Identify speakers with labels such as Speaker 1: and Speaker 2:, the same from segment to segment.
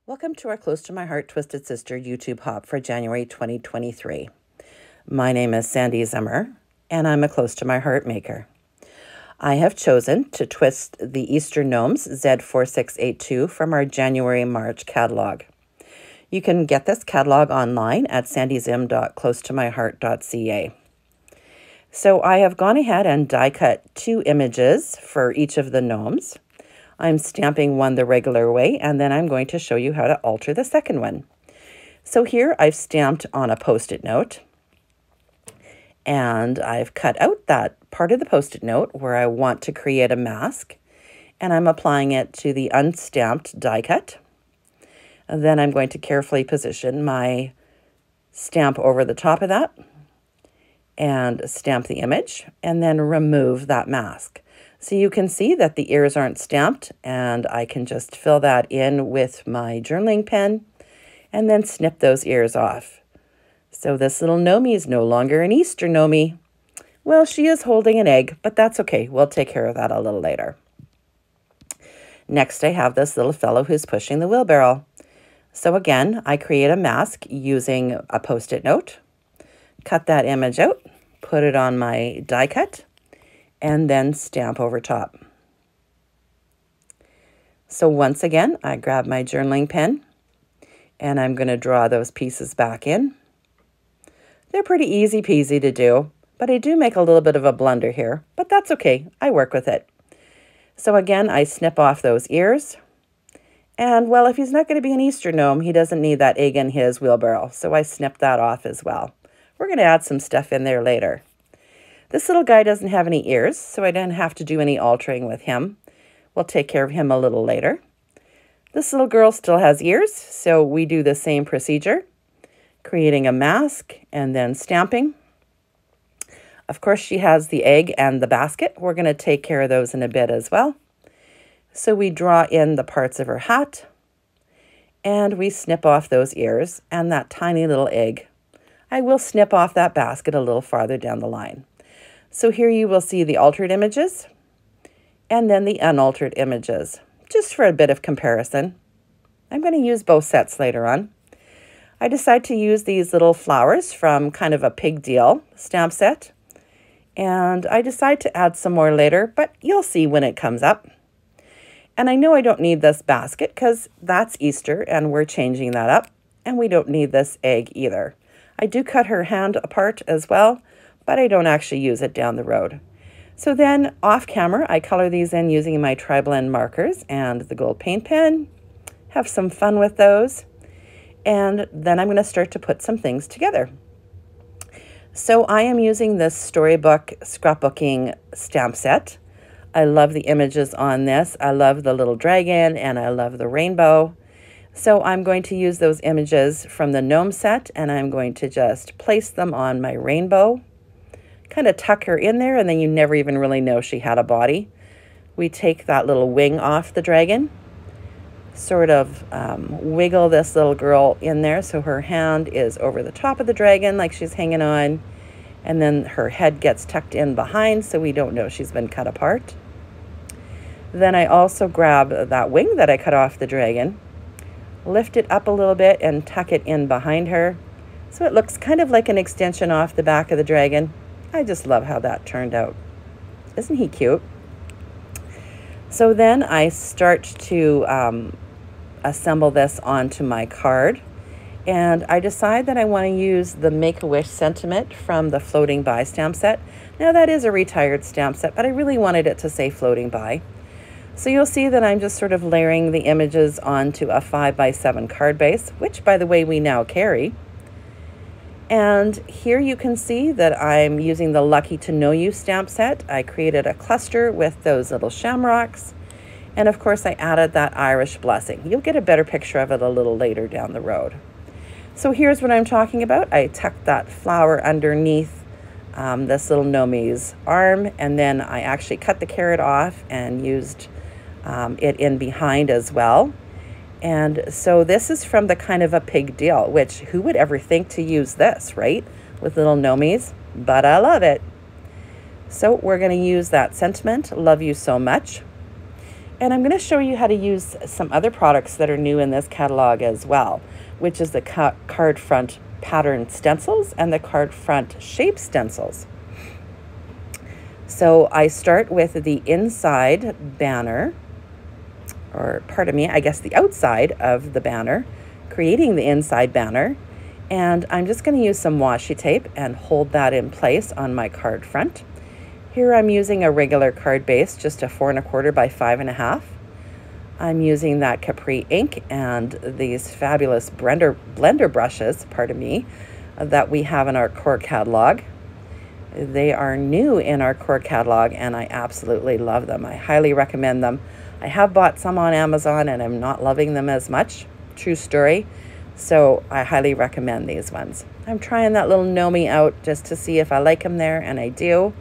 Speaker 1: Welcome to our Close to My Heart Twisted Sister YouTube hop for January 2023. My name is Sandy Zimmer, and I'm a Close to My Heart maker. I have chosen to twist the Easter Gnomes Z4682 from our January-March catalog. You can get this catalog online at sandyzim.closetomyheart.ca. So I have gone ahead and die cut 2 images for each of the gnomes. I'm stamping one the regular way, and then I'm going to show you how to alter the second one. So here I've stamped on a Post-it note, and I've cut out that part of the Post-it note where I want to create a mask, and I'm applying it to the unstamped die cut. And then I'm going to carefully position my stamp over the top of that and stamp the image, and then remove that mask. So you can see that the ears aren't stamped, and I can just fill that in with my journaling pen and then snip those ears off. So this little gnomie is no longer an Easter gnomie. Well, she is holding an egg, but that's okay. We'll take care of that a little later. Next, I have this little fellow who's pushing the wheelbarrow. So again, I create a mask using a Post-it note, cut that image out, put it on my die cut, and then stamp over top. So once again, I grab my journaling pen and I'm going to draw those pieces back in. They're pretty easy peasy to do, but I do make a little bit of a blunder here, but that's okay. I work with it. So again, I snip off those ears. And well, if he's not going to be an Easter gnome, he doesn't need that egg in his wheelbarrow. So I snip that off as well. We're going to add some stuff in there later. This little guy doesn't have any ears, so I didn't have to do any altering with him. We'll take care of him a little later. This little girl still has ears, so we do the same procedure, creating a mask and then stamping. Of course, she has the egg and the basket. We're going to take care of those in a bit as well. So we draw in the parts of her hat, and we snip off those ears and that tiny little egg. I will snip off that basket a little farther down the line. So here you will see the altered images and then the unaltered images, just for a bit of comparison. I'm going to use both sets later on. I decide to use these little flowers from kind of a Pig Deal stamp set, and I decide to add some more later, but you'll see when it comes up. And I know I don't need this basket because that's Easter and we're changing that up, and we don't need this egg either. I do cut her hand apart as well, but I don't actually use it down the road. So then off camera, I color these in using my tri-blend markers and the gold paint pen. Have some fun with those. And then I'm going to start to put some things together. So I am using this storybook scrapbooking stamp set. I love the images on this. I love the little dragon and I love the rainbow. So I'm going to use those images from the gnome set, and I'm going to just place them on my rainbow. Kind of tuck her in there, and then you never even really know she had a body. We take that little wing off the dragon, sort of wiggle this little girl in there so her hand is over the top of the dragon like she's hanging on, and then her head gets tucked in behind so we don't know she's been cut apart. Then I also grab that wing that I cut off the dragon, lift it up a little bit and tuck it in behind her so it looks kind of like an extension off the back of the dragon. I just love how that turned out. Isn't he cute? So then I start to assemble this onto my card, and I decide that I want to use the Make-A-Wish sentiment from the Floating By stamp set. Now that is a retired stamp set, but I really wanted it to say Floating By. So you'll see that I'm just sort of layering the images onto a 5x7 card base, which by the way we now carry. And here you can see that I'm using the Lucky to Know You stamp set. I created a cluster with those little shamrocks. And of course I added that Irish blessing. You'll get a better picture of it a little later down the road. So here's what I'm talking about. I tucked that flower underneath this little gnomie's arm, and then I actually cut the carrot off and used it in behind as well. And so this is from the Kind of a Pig Deal, which who would ever think to use this, right? With little gnomies, but I love it. So we're going to use that sentiment, love you so much. And I'm going to show you how to use some other products that are new in this catalog as well, which is the card front pattern stencils and the card front shape stencils. So I start with the inside banner, or pardon me, I guess the outside of the banner, creating the inside banner. And I'm just going to use some washi tape and hold that in place on my card front. Here I'm using a regular card base, just a 4 1/4 by 5 1/2. I'm using that Capri ink and these fabulous blender brushes, pardon me, that we have in our core catalog. They are new in our core catalog and I absolutely love them. I highly recommend them. I have bought some on Amazon and I'm not loving them as much. True story. So I highly recommend these ones. I'm trying that little Gnomey out just to see if I like them there, and I do.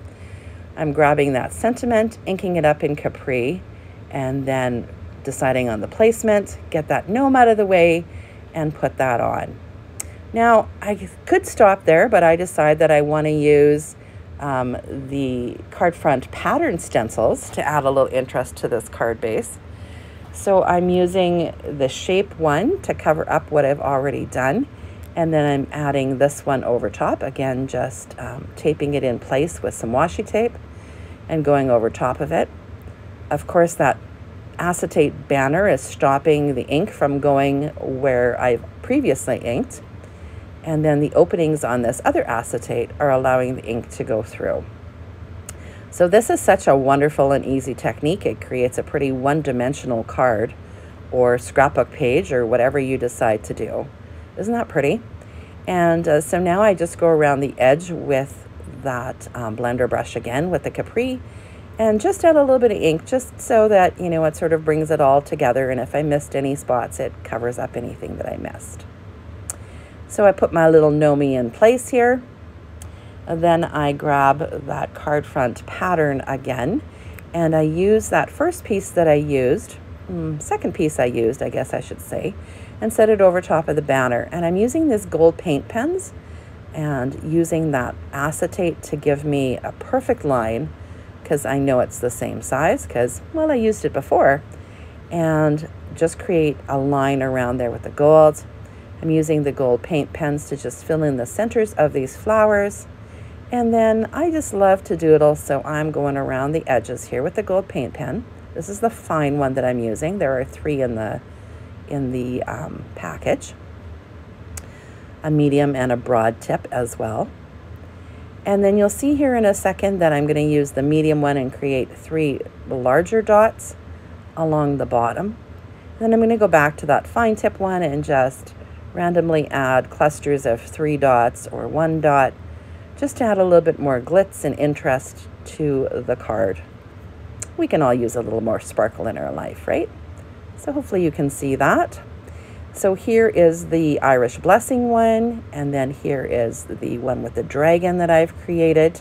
Speaker 1: I'm grabbing that sentiment, inking it up in Capri, and then deciding on the placement, get that gnome out of the way, and put that on. Now, I could stop there, but I decide that I want to use the card front pattern stencils to add a little interest to this card base. So I'm using the shape one to cover up what I've already done, and then I'm adding this one over top, again just taping it in place with some washi tape and going over top of it. Of course, that acetate banner is stopping the ink from going where I've previously inked, and then the openings on this other acetate are allowing the ink to go through. So this is such a wonderful and easy technique. It creates a pretty one-dimensional card or scrapbook page or whatever you decide to do. Isn't that pretty? And so now I just go around the edge with that blender brush again with the Capri and just add a little bit of ink just so that, you know, it sort of brings it all together, and if I missed any spots, it covers up anything that I missed. So I put my little Gnomey in place here. And then I grab that card front pattern again, and I use that first piece that I used, second piece I used, I guess I should say, and set it over top of the banner. And I'm using these gold paint pens and using that acetate to give me a perfect line, because I know it's the same size because, well, I used it before, and just create a line around there with the gold. I'm using the gold paint pens to just fill in the centers of these flowers. And then I just love to doodle, so I'm going around the edges here with the gold paint pen. This is the fine one that I'm using. There are 3 in the package. A medium and a broad tip as well. And then you'll see here in a second that I'm going to use the medium one and create 3 larger dots along the bottom. Then I'm going to go back to that fine tip one and just randomly add clusters of 3 dots or 1 dot, just to add a little bit more glitz and interest to the card. We can all use a little more sparkle in our life, right? So hopefully you can see that. So here is the Irish blessing one, and then here is the one with the dragon that I've created.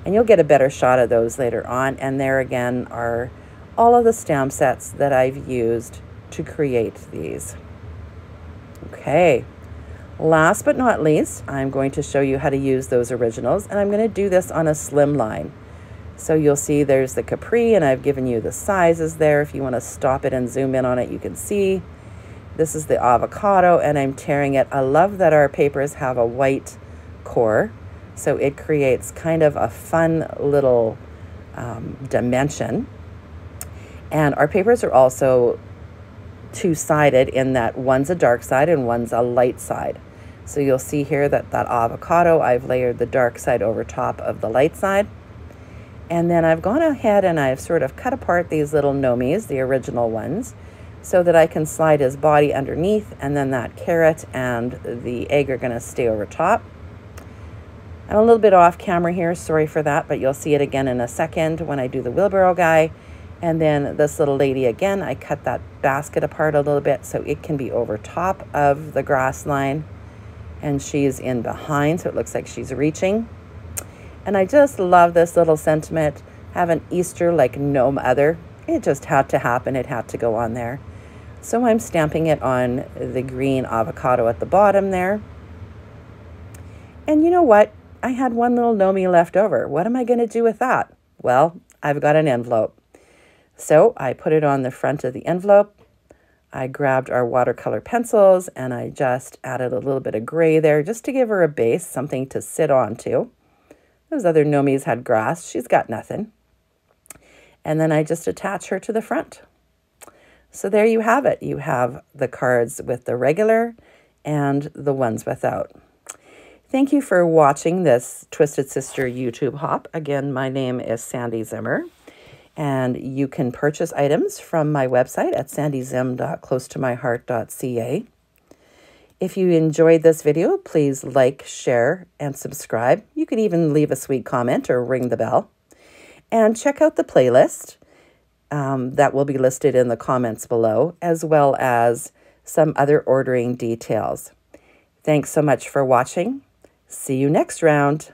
Speaker 1: And you'll get a better shot of those later on. And there again are all of the stamp sets that I've used to create these. Okay. Last but not least, I'm going to show you how to use those originals, and I'm going to do this on a slim line. So you'll see there's the Capri, and I've given you the sizes there. If you want to stop it and zoom in on it, you can see. This is the avocado, and I'm tearing it. I love that our papers have a white core, so it creates kind of a fun little dimension. And our papers are also two-sided in that one's a dark side and one's a light side. So you'll see here that avocado, I've layered the dark side over top of the light side. And then I've gone ahead and I've sort of cut apart these little Gnomies, the original ones, so that I can slide his body underneath, and then that carrot and the egg are going to stay over top. I'm a little bit off camera here, sorry for that, but you'll see it again in a second when I do the wheelbarrow guy. And then this little lady again, I cut that basket apart a little bit so it can be over top of the grass line, and she's in behind, so it looks like she's reaching. And I just love this little sentiment, have an Easter like no other. It just had to happen, it had to go on there. So I'm stamping it on the green avocado at the bottom there. And you know what? I had one little Gnomey left over. What am I going to do with that? Well, I've got an envelope. So I put it on the front of the envelope. I grabbed our watercolor pencils and I just added a little bit of gray there just to give her a base, something to sit on to. Those other Gnomes had grass. She's got nothing. And then I just attach her to the front. So there you have it. You have the cards with the regular and the ones without. Thank you for watching this Twisted Sister YouTube hop. Again, my name is Sandy Zimmer, and you can purchase items from my website at sandyzim.closetomyheart.ca. If you enjoyed this video, please like, share, and subscribe. You can even leave a sweet comment or ring the bell. And check out the playlist that will be listed in the comments below, as well as some other ordering details. Thanks so much for watching. See you next round.